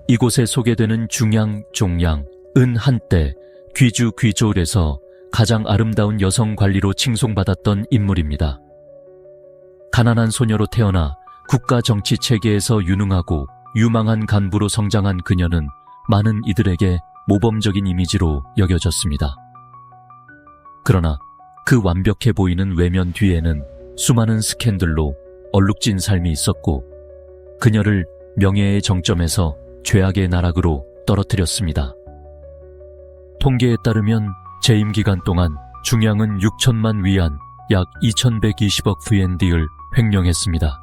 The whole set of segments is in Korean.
이곳에 소개되는 중양, 종양, 은 한때 귀주 귀졸에서 가장 아름다운 여성 관리로 칭송받았던 인물입니다. 가난한 소녀로 태어나 국가 정치 체계에서 유능하고 유망한 간부로 성장한 그녀는 많은 이들에게 모범적인 이미지로 여겨졌습니다. 그러나 그 완벽해 보이는 외면 뒤에는 수많은 스캔들로 얼룩진 삶이 있었고 그녀를 명예의 정점에서 죄악의 나락으로 떨어뜨렸습니다. 통계에 따르면 재임 기간 동안 중양은 6천만 위안, 약 2120억 VND를 횡령했습니다.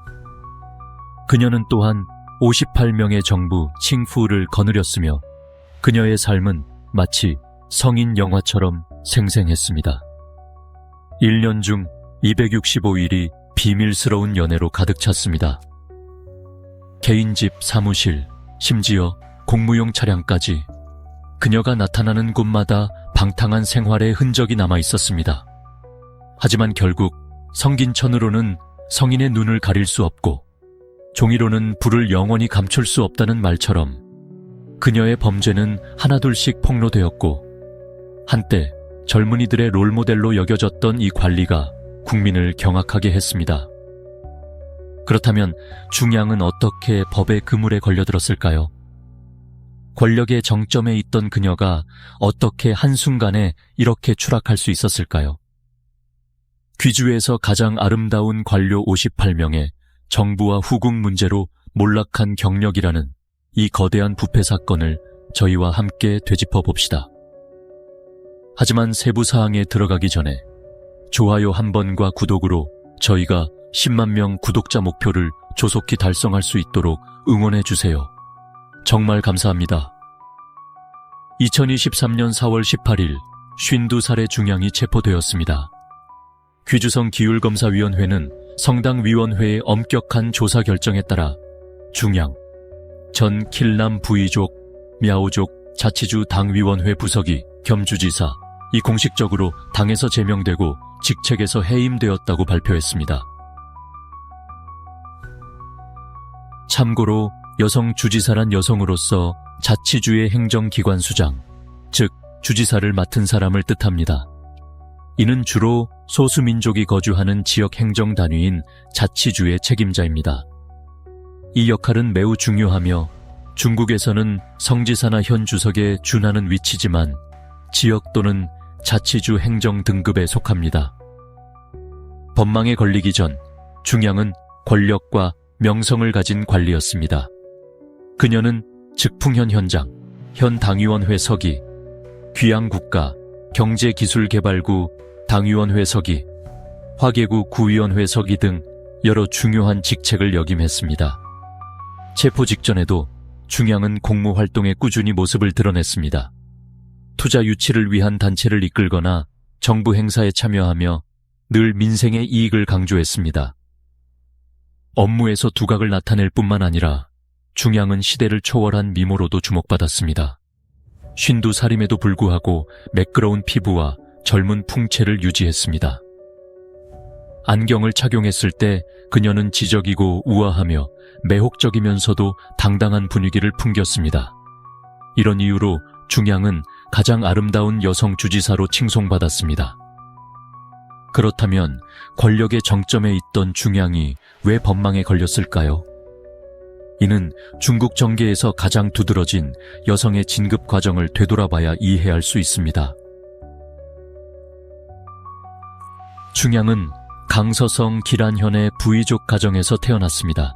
그녀는 또한 58명의 정부 칭푸를 거느렸으며 그녀의 삶은 마치 성인 영화처럼 생생했습니다. 1년 중 265일이 비밀스러운 연애로 가득 찼습니다. 개인 집, 사무실, 심지어 공무용 차량까지 그녀가 나타나는 곳마다 방탕한 생활의 흔적이 남아 있었습니다. 하지만 결국 성긴천으로는 성인의 눈을 가릴 수 없고 종이로는 불을 영원히 감출 수 없다는 말처럼 그녀의 범죄는 하나둘씩 폭로되었고 한때 젊은이들의 롤모델로 여겨졌던 이 관리가 국민을 경악하게 했습니다. 그렇다면 중양은 어떻게 법의 그물에 걸려들었을까요? 권력의 정점에 있던 그녀가 어떻게 한순간에 이렇게 추락할 수 있었을까요? 귀주에서 가장 아름다운 관료 58명의 정부와 후궁 문제로 몰락한 경력이라는 이 거대한 부패 사건을 저희와 함께 되짚어 봅시다. 하지만 세부 사항에 들어가기 전에 좋아요 한 번과 구독으로 저희가 10만 명 구독자 목표를 조속히 달성할 수 있도록 응원해 주세요. 정말 감사합니다. 2023년 4월 18일 52살의 중양이 체포되었습니다. 귀주성 기율검사위원회는 성당위원회의 엄격한 조사 결정에 따라 중양 전 킬남 부이족 мя오족 자치주 당위원회 부서기 겸 주지사 이 공식적으로 당에서 제명되고 직책에서 해임되었다고 발표했습니다. 참고로 여성 주지사란 여성으로서 자치주의 행정기관 수장, 즉 주지사를 맡은 사람을 뜻합니다. 이는 주로 소수민족이 거주하는 지역 행정단위인 자치주의 책임자입니다. 이 역할은 매우 중요하며 중국에서는 성지사나 현 주석에 준하는 위치지만 지역 또는 자치주 행정 등급에 속합니다. 법망에 걸리기 전 중양은 권력과 명성을 가진 관리였습니다. 그녀는 즉풍현 현장, 현 당위원회 서기, 귀양국가, 경제기술개발구 당위원회 서기, 화계구 구위원회 서기 등 여러 중요한 직책을 역임했습니다. 체포 직전에도 중양은 공무 활동에 꾸준히 모습을 드러냈습니다. 투자 유치를 위한 단체를 이끌거나 정부 행사에 참여하며 늘 민생의 이익을 강조했습니다. 업무에서 두각을 나타낼 뿐만 아니라 중양은 시대를 초월한 미모로도 주목받았습니다. 52살임에도 불구하고 매끄러운 피부와 젊은 풍채를 유지했습니다. 안경을 착용했을 때 그녀는 지적이고 우아하며 매혹적이면서도 당당한 분위기를 풍겼습니다. 이런 이유로 중양은 가장 아름다운 여성 주지사로 칭송받았습니다. 그렇다면 권력의 정점에 있던 중양이 왜 법망에 걸렸을까요? 이는 중국 정계에서 가장 두드러진 여성의 진급 과정을 되돌아봐야 이해할 수 있습니다. 중양은 강서성 기란현의 부이족 가정에서 태어났습니다.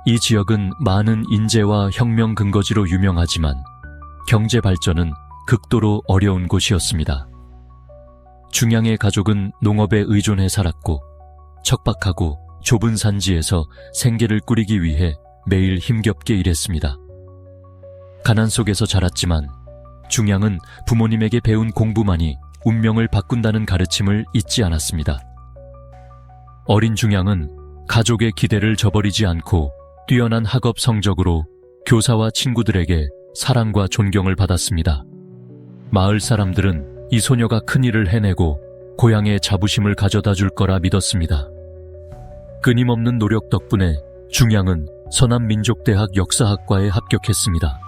이 지역은 많은 인재와 혁명 근거지로 유명하지만 경제 발전은 극도로 어려운 곳이었습니다. 중양의 가족은 농업에 의존해 살았고 척박하고 좁은 산지에서 생계를 꾸리기 위해 매일 힘겹게 일했습니다. 가난 속에서 자랐지만 중양은 부모님에게 배운 공부만이 운명을 바꾼다는 가르침을 잊지 않았습니다. 어린 중양은 가족의 기대를 저버리지 않고 뛰어난 학업 성적으로 교사와 친구들에게 사랑과 존경을 받았습니다. 마을 사람들은 이 소녀가 큰일을 해내고 고향에 자부심을 가져다 줄 거라 믿었습니다. 끊임없는 노력 덕분에 중양은 서남민족대학 역사학과에 합격했습니다.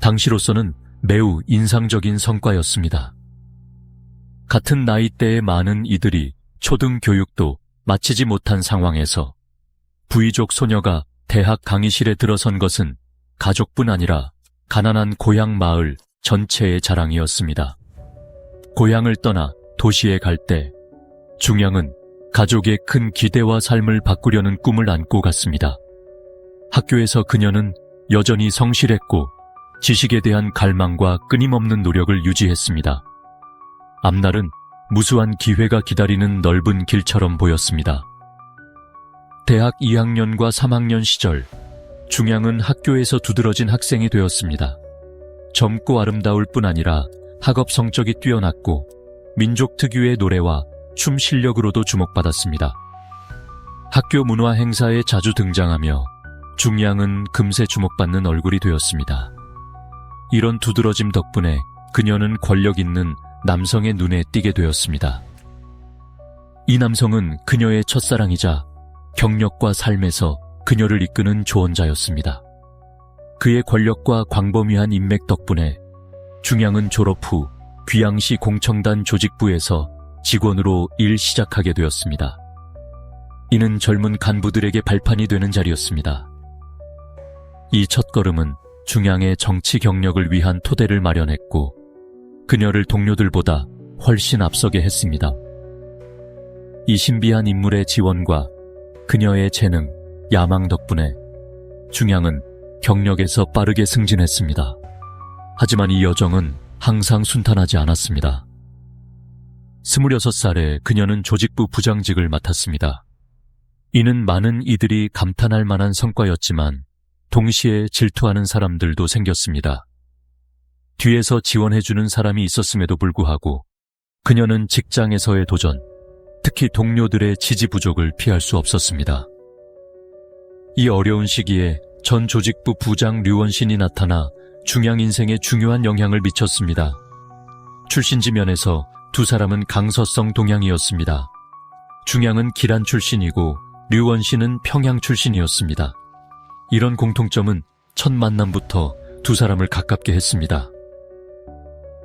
당시로서는 매우 인상적인 성과였습니다. 같은 나이대의 많은 이들이 초등교육도 마치지 못한 상황에서 부이족 소녀가 대학 강의실에 들어선 것은 가족뿐 아니라 가난한 고향 마을 전체의 자랑이었습니다. 고향을 떠나 도시에 갈 때 중양은 가족의 큰 기대와 삶을 바꾸려는 꿈을 안고 갔습니다. 학교에서 그녀는 여전히 성실했고 지식에 대한 갈망과 끊임없는 노력을 유지했습니다. 앞날은 무수한 기회가 기다리는 넓은 길처럼 보였습니다. 대학 2학년과 3학년 시절 중양은 학교에서 두드러진 학생이 되었습니다. 젊고 아름다울 뿐 아니라 학업 성적이 뛰어났고 민족 특유의 노래와 춤 실력으로도 주목받았습니다. 학교 문화 행사에 자주 등장하며 중양은 금세 주목받는 얼굴이 되었습니다. 이런 두드러짐 덕분에 그녀는 권력 있는 남성의 눈에 띄게 되었습니다. 이 남성은 그녀의 첫사랑이자 경력과 삶에서 그녀를 이끄는 조언자였습니다. 그의 권력과 광범위한 인맥 덕분에 중양은 졸업 후 귀양시 공청단 조직부에서 직원으로 일 시작하게 되었습니다. 이는 젊은 간부들에게 발판이 되는 자리였습니다. 이 첫걸음은 중양의 정치 경력을 위한 토대를 마련했고 그녀를 동료들보다 훨씬 앞서게 했습니다. 이 신비한 인물의 지원과 그녀의 재능, 야망 덕분에 중양은 경력에서 빠르게 승진했습니다. 하지만 이 여정은 항상 순탄하지 않았습니다. 26살에 그녀는 조직부 부장직을 맡았습니다. 이는 많은 이들이 감탄할 만한 성과였지만 동시에 질투하는 사람들도 생겼습니다. 뒤에서 지원해주는 사람이 있었음에도 불구하고 그녀는 직장에서의 도전, 특히 동료들의 지지 부족을 피할 수 없었습니다. 이 어려운 시기에 전 조직부 부장 류원신이 나타나 중양 인생에 중요한 영향을 미쳤습니다. 출신지 면에서 두 사람은 강서성 동양이었습니다. 중양은 기란 출신이고 류원신은 평양 출신이었습니다. 이런 공통점은 첫 만남부터 두 사람을 가깝게 했습니다.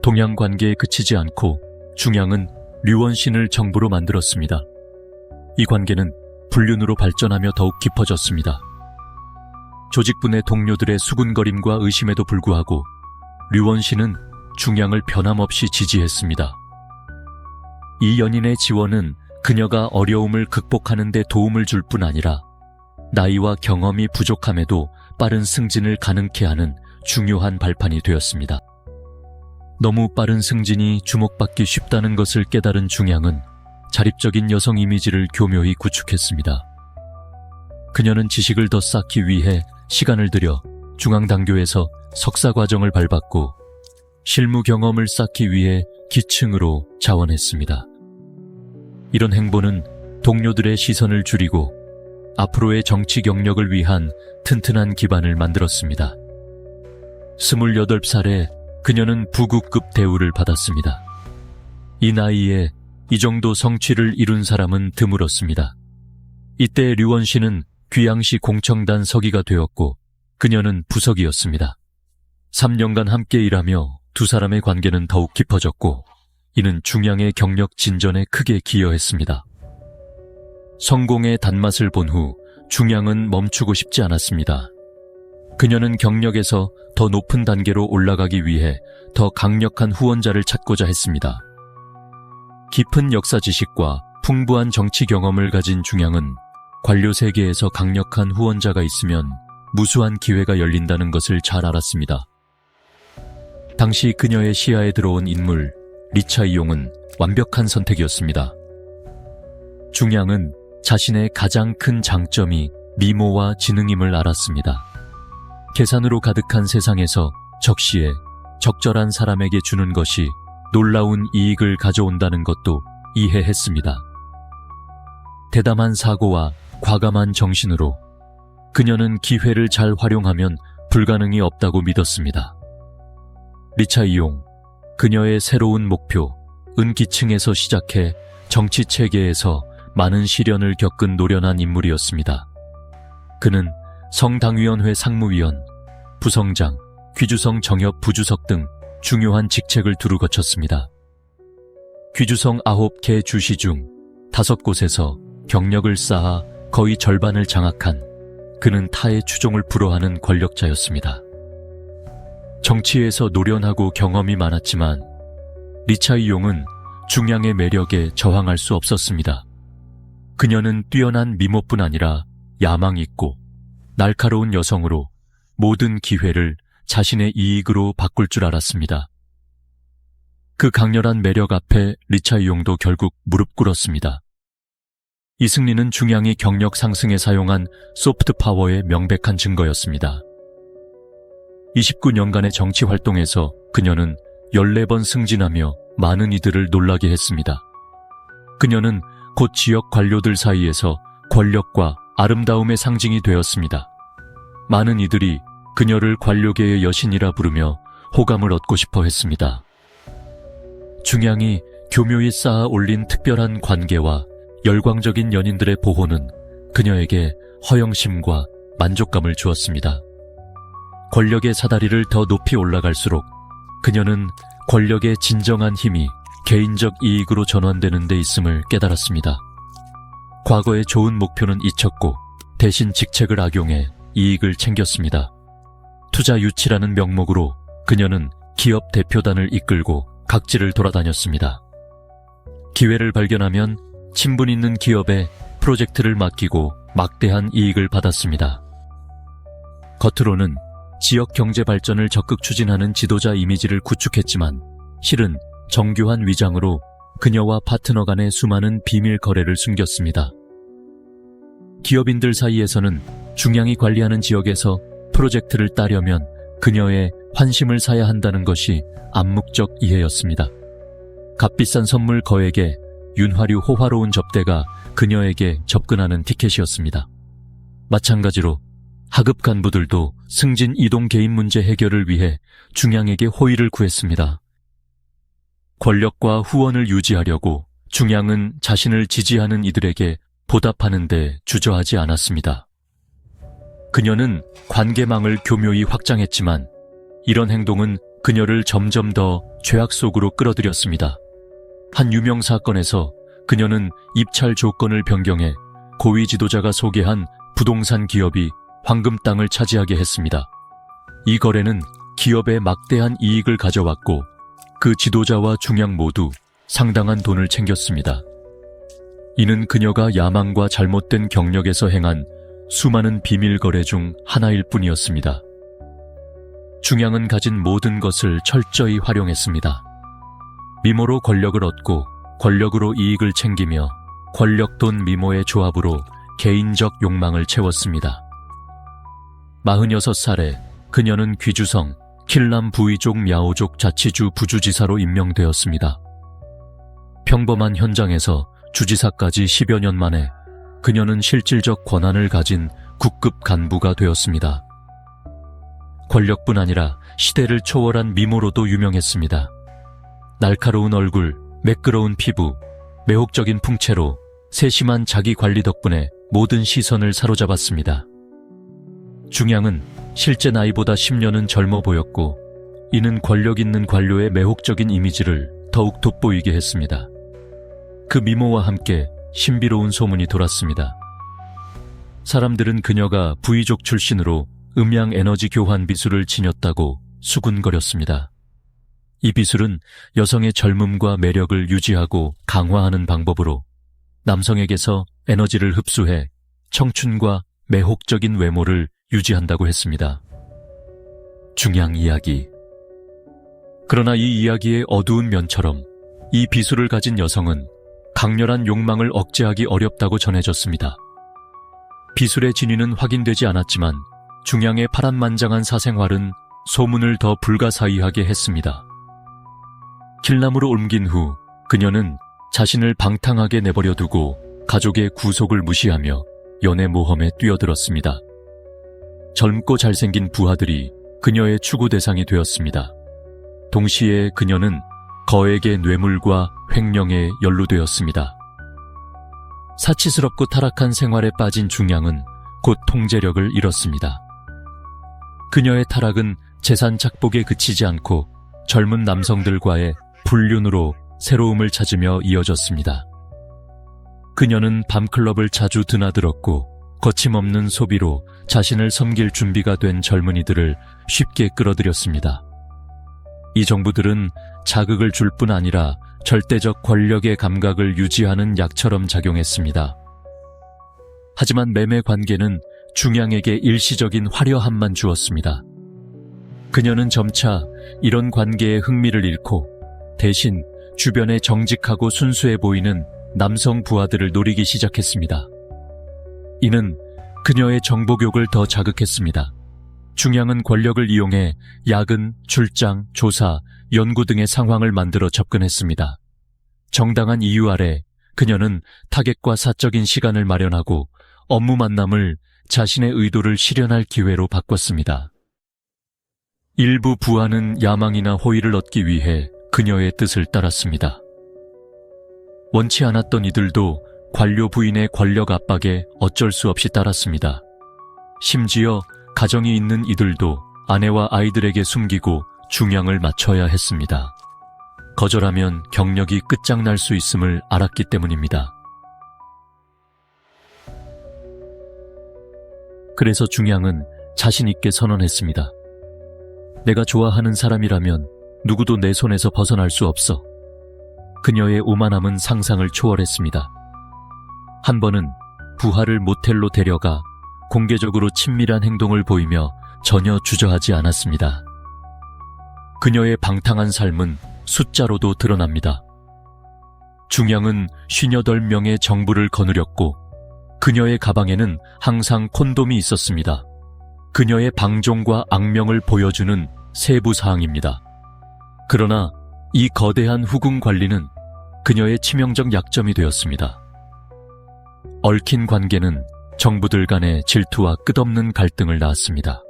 동양 관계에 그치지 않고 중양은 류원신을 정부로 만들었습니다. 이 관계는 불륜으로 발전하며 더욱 깊어졌습니다. 조직부 내 동료들의 수군거림과 의심에도 불구하고 류원신은 중양을 변함없이 지지했습니다. 이 연인의 지원은 그녀가 어려움을 극복하는 데 도움을 줄 뿐 아니라 나이와 경험이 부족함에도 빠른 승진을 가능케 하는 중요한 발판이 되었습니다. 너무 빠른 승진이 주목받기 쉽다는 것을 깨달은 중양은 자립적인 여성 이미지를 교묘히 구축했습니다. 그녀는 지식을 더 쌓기 위해 시간을 들여 중앙당교에서 석사 과정을 밟았고 실무 경험을 쌓기 위해 기층으로 자원했습니다. 이런 행보는 동료들의 시선을 줄이고 앞으로의 정치 경력을 위한 튼튼한 기반을 만들었습니다. 28살에 그녀는 부국급 대우를 받았습니다. 이 나이에 이 정도 성취를 이룬 사람은 드물었습니다. 이때 류원신은 귀양시 공청단 서기가 되었고 그녀는 부석이었습니다. 3년간 함께 일하며 두 사람의 관계는 더욱 깊어졌고 이는 중양의 경력 진전에 크게 기여했습니다. 성공의 단맛을 본 후 중양은 멈추고 싶지 않았습니다. 그녀는 경력에서 더 높은 단계로 올라가기 위해 더 강력한 후원자를 찾고자 했습니다. 깊은 역사 지식과 풍부한 정치 경험을 가진 중양은 관료 세계에서 강력한 후원자가 있으면 무수한 기회가 열린다는 것을 잘 알았습니다. 당시 그녀의 시야에 들어온 인물 리차이용은 완벽한 선택이었습니다. 중양은 자신의 가장 큰 장점이 미모와 지능임을 알았습니다. 계산으로 가득한 세상에서 적시에 적절한 사람에게 주는 것이 놀라운 이익을 가져온다는 것도 이해했습니다. 대담한 사고와 과감한 정신으로 그녀는 기회를 잘 활용하면 불가능이 없다고 믿었습니다. 리차이용, 그녀의 새로운 목표, 은기층에서 시작해 정치체계에서 많은 시련을 겪은 노련한 인물이었습니다. 그는 성당위원회 상무위원, 부성장, 귀주성 정협 부주석 등 중요한 직책을 두루 거쳤습니다. 귀주성 9개 주시 중 5곳에서 경력을 쌓아 거의 절반을 장악한 그는 타의 추종을 불허하는 권력자였습니다. 정치에서 노련하고 경험이 많았지만 리차이용은 중양의 매력에 저항할 수 없었습니다. 그녀는 뛰어난 미모뿐 아니라 야망 있고 날카로운 여성으로 모든 기회를 자신의 이익으로 바꿀 줄 알았습니다. 그 강렬한 매력 앞에 리차이용도 결국 무릎 꿇었습니다. 이 승리는 중양이 경력 상승에 사용한 소프트 파워의 명백한 증거였습니다. 29년간의 정치 활동에서 그녀는 14번 승진하며 많은 이들을 놀라게 했습니다. 그녀는 곧 지역 관료들 사이에서 권력과 아름다움의 상징이 되었습니다. 많은 이들이 그녀를 관료계의 여신이라 부르며 호감을 얻고 싶어 했습니다. 중양이 교묘히 쌓아 올린 특별한 관계와 열광적인 연인들의 보호는 그녀에게 허영심과 만족감을 주었습니다. 권력의 사다리를 더 높이 올라갈수록 그녀는 권력의 진정한 힘이 개인적 이익으로 전환되는 데 있음을 깨달았습니다. 과거의 좋은 목표는 잊혔고 대신 직책을 악용해 이익을 챙겼습니다. 투자 유치라는 명목으로 그녀는 기업 대표단을 이끌고 각지를 돌아다녔습니다. 기회를 발견하면 친분 있는 기업에 프로젝트를 맡기고 막대한 이익을 받았습니다. 겉으로는 지역 경제 발전을 적극 추진하는 지도자 이미지를 구축했지만 실은 정교한 위장으로 그녀와 파트너 간의 수많은 비밀 거래를 숨겼습니다. 기업인들 사이에서는 중양이 관리하는 지역에서 프로젝트를 따려면 그녀의 환심을 사야 한다는 것이 암묵적 이해였습니다. 값비싼 선물 거액에 윤화류 호화로운 접대가 그녀에게 접근하는 티켓이었습니다. 마찬가지로 하급 간부들도 승진 이동 개인 문제 해결을 위해 중양에게 호의를 구했습니다. 권력과 후원을 유지하려고 중양은 자신을 지지하는 이들에게 보답하는 데 주저하지 않았습니다. 그녀는 관계망을 교묘히 확장했지만 이런 행동은 그녀를 점점 더 죄악 속으로 끌어들였습니다. 한 유명 사건에서 그녀는 입찰 조건을 변경해 고위 지도자가 소개한 부동산 기업이 황금 땅을 차지하게 했습니다. 이 거래는 기업에 막대한 이익을 가져왔고 그 지도자와 중양 모두 상당한 돈을 챙겼습니다. 이는 그녀가 야망과 잘못된 경력에서 행한 수많은 비밀 거래 중 하나일 뿐이었습니다. 중양은 가진 모든 것을 철저히 활용했습니다. 미모로 권력을 얻고 권력으로 이익을 챙기며 권력 돈 미모의 조합으로 개인적 욕망을 채웠습니다. 46살에 그녀는 귀주성 킬람 부이족 мя오족 자치주 부주지사로 임명되었습니다. 평범한 현장에서 주지사까지 10여 년 만에 그녀는 실질적 권한을 가진 국급 간부가 되었습니다. 권력뿐 아니라 시대를 초월한 미모로도 유명했습니다. 날카로운 얼굴, 매끄러운 피부, 매혹적인 풍채로 세심한 자기 관리 덕분에 모든 시선을 사로잡았습니다. 중양은 실제 나이보다 10년은 젊어 보였고 이는 권력 있는 관료의 매혹적인 이미지를 더욱 돋보이게 했습니다. 그 미모와 함께 신비로운 소문이 돌았습니다. 사람들은 그녀가 부이족 출신으로 음양 에너지 교환 비술을 지녔다고 수군거렸습니다. 이 비술은 여성의 젊음과 매력을 유지하고 강화하는 방법으로 남성에게서 에너지를 흡수해 청춘과 매혹적인 외모를 유지한다고 했습니다. 중양 이야기. 그러나 이 이야기의 어두운 면처럼 이 비술을 가진 여성은 강렬한 욕망을 억제하기 어렵다고 전해졌습니다. 비술의 진위는 확인되지 않았지만 중양의 파란만장한 사생활은 소문을 더 불가사의하게 했습니다. 킬람으로 옮긴 후 그녀는 자신을 방탕하게 내버려 두고 가족의 구속을 무시하며 연애 모험에 뛰어들었습니다. 젊고 잘생긴 부하들이 그녀의 추구 대상이 되었습니다. 동시에 그녀는 거액의 뇌물과 횡령에 연루되었습니다. 사치스럽고 타락한 생활에 빠진 중양은 곧 통제력을 잃었습니다. 그녀의 타락은 재산 착복에 그치지 않고 젊은 남성들과의 불륜으로 새로움을 찾으며 이어졌습니다. 그녀는 밤클럽을 자주 드나들었고 거침없는 소비로 자신을 섬길 준비가 된 젊은이들을 쉽게 끌어들였습니다. 이 정부들은 자극을 줄 뿐 아니라 절대적 권력의 감각을 유지하는 약처럼 작용했습니다. 하지만 매매 관계는 중양에게 일시적인 화려함만 주었습니다. 그녀는 점차 이런 관계에 흥미를 잃고 대신 주변에 정직하고 순수해 보이는 남성 부하들을 노리기 시작했습니다. 이는 그녀의 정복욕을 더 자극했습니다. 중양은 권력을 이용해 야근, 출장, 조사, 연구 등의 상황을 만들어 접근했습니다. 정당한 이유 아래 그녀는 타겟과 사적인 시간을 마련하고 업무 만남을 자신의 의도를 실현할 기회로 바꿨습니다. 일부 부하는 야망이나 호의를 얻기 위해 그녀의 뜻을 따랐습니다. 원치 않았던 이들도 관료 부인의 권력 압박에 어쩔 수 없이 따랐습니다. 심지어 가정이 있는 이들도 아내와 아이들에게 숨기고 중양을 맞춰야 했습니다. 거절하면 경력이 끝장날 수 있음을 알았기 때문입니다. 그래서 중양은 자신 있게 선언했습니다. 내가 좋아하는 사람이라면 누구도 내 손에서 벗어날 수 없어. 그녀의 오만함은 상상을 초월했습니다. 한 번은 부하를 모텔로 데려가 공개적으로 친밀한 행동을 보이며 전혀 주저하지 않았습니다. 그녀의 방탕한 삶은 숫자로도 드러납니다. 중양은 58명의 정부를 거느렸고 그녀의 가방에는 항상 콘돔이 있었습니다. 그녀의 방종과 악명을 보여주는 세부 사항입니다. 그러나 이 거대한 후궁 관리는 그녀의 치명적 약점이 되었습니다. 얽힌 관계는 정부들 간의 질투와 끝없는 갈등을 낳았습니다.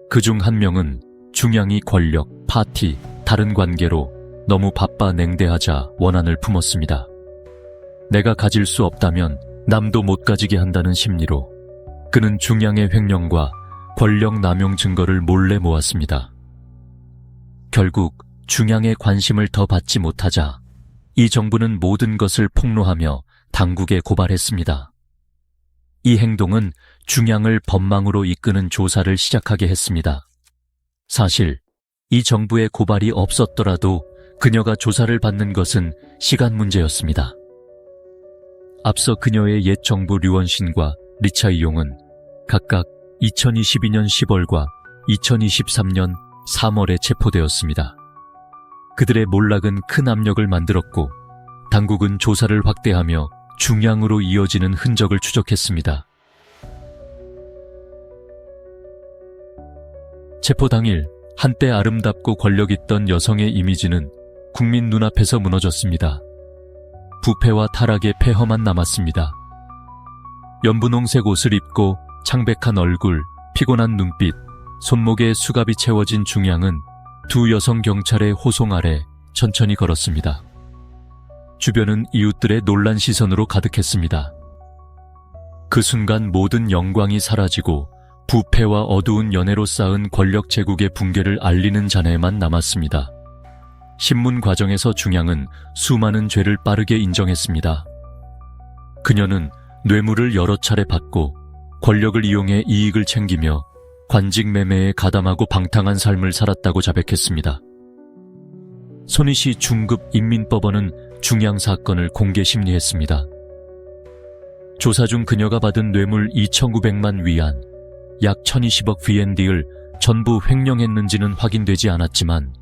그중 한 명은 중양이 권력, 파티, 다른 관계로 너무 바빠 냉대하자 원한을 품었습니다. 내가 가질 수 없다면 남도 못 가지게 한다는 심리로 그는 중양의 횡령과 권력 남용 증거를 몰래 모았습니다. 결국 중양의 관심을 더 받지 못하자 이 정부는 모든 것을 폭로하며 당국에 고발했습니다. 이 행동은 중양을 법망으로 이끄는 조사를 시작하게 했습니다. 사실 이 정부의 고발이 없었더라도 그녀가 조사를 받는 것은 시간 문제였습니다. 앞서 그녀의 옛 정부 류원신과 리차이용은 각각 2022년 10월과 2023년 3월에 체포되었습니다. 그들의 몰락은 큰 압력을 만들었고 당국은 조사를 확대하며 중양으로 이어지는 흔적을 추적했습니다. 체포 당일 한때 아름답고 권력 있던 여성의 이미지는 국민 눈앞에서 무너졌습니다. 부패와 타락의 폐허만 남았습니다. 연분홍색 옷을 입고 창백한 얼굴, 피곤한 눈빛, 손목에 수갑이 채워진 중양은 두 여성 경찰의 호송 아래 천천히 걸었습니다. 주변은 이웃들의 놀란 시선으로 가득했습니다. 그 순간 모든 영광이 사라지고 부패와 어두운 연애로 쌓은 권력 제국의 붕괴를 알리는 잔해만 남았습니다. 신문 과정에서 중양은 수많은 죄를 빠르게 인정했습니다. 그녀는 뇌물을 여러 차례 받고 권력을 이용해 이익을 챙기며 관직 매매에 가담하고 방탕한 삶을 살았다고 자백했습니다. 소니시 중급 인민법원은 중양 사건을 공개 심리했습니다. 조사 중 그녀가 받은 뇌물 2,900만 위안, 약 1,020억 VND를 전부 횡령했는지는 확인되지 않았지만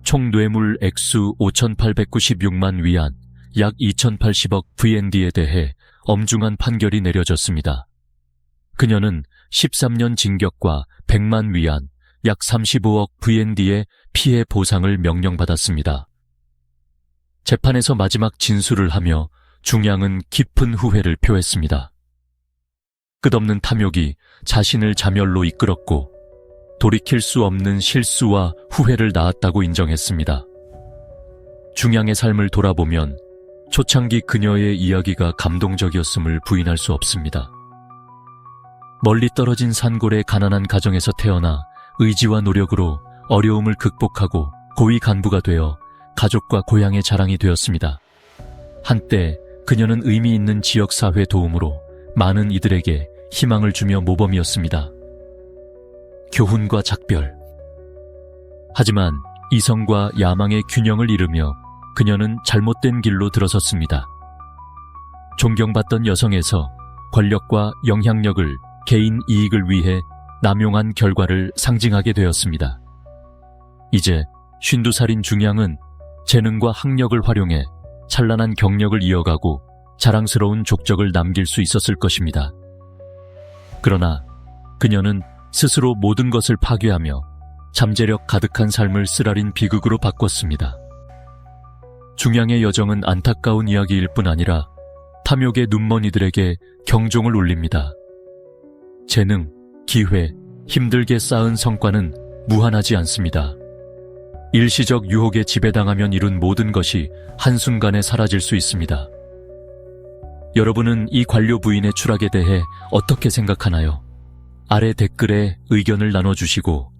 총 뇌물 액수 5,896만 위안, 약 2,080억 VND에 대해 엄중한 판결이 내려졌습니다. 그녀는 13년 징역과 100만 위안, 약 35억 VND의 피해 보상을 명령받았습니다. 재판에서 마지막 진술을 하며 중양은 깊은 후회를 표했습니다. 끝없는 탐욕이 자신을 자멸로 이끌었고 돌이킬 수 없는 실수와 후회를 낳았다고 인정했습니다. 중양의 삶을 돌아보면 초창기 그녀의 이야기가 감동적이었음을 부인할 수 없습니다. 멀리 떨어진 산골의 가난한 가정에서 태어나 의지와 노력으로 어려움을 극복하고 고위 간부가 되어 가족과 고향의 자랑이 되었습니다. 한때 그녀는 의미 있는 지역사회 도움으로 많은 이들에게 희망을 주며 모범이었습니다. 교훈과 작별. 하지만 이성과 야망의 균형을 잃으며 그녀는 잘못된 길로 들어섰습니다. 존경받던 여성에서 권력과 영향력을 개인 이익을 위해 남용한 결과를 상징하게 되었습니다. 이제 52살인 중양은 재능과 학력을 활용해 찬란한 경력을 이어가고 자랑스러운 족적을 남길 수 있었을 것입니다. 그러나 그녀는 스스로 모든 것을 파괴하며 잠재력 가득한 삶을 쓰라린 비극으로 바꿨습니다. 중양의 여정은 안타까운 이야기일 뿐 아니라 탐욕의 눈먼 이들에게 경종을 울립니다. 재능, 기회, 힘들게 쌓은 성과는 무한하지 않습니다. 일시적 유혹에 지배당하면 이룬 모든 것이 한순간에 사라질 수 있습니다. 여러분은 이 관료 부인의 추락에 대해 어떻게 생각하나요? 아래 댓글에 의견을 나눠주시고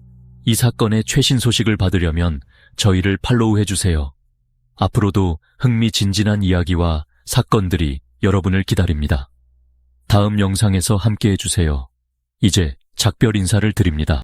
이 사건의 최신 소식을 받으려면 저희를 팔로우해주세요. 앞으로도 흥미진진한 이야기와 사건들이 여러분을 기다립니다. 다음 영상에서 함께해주세요. 이제 작별 인사를 드립니다.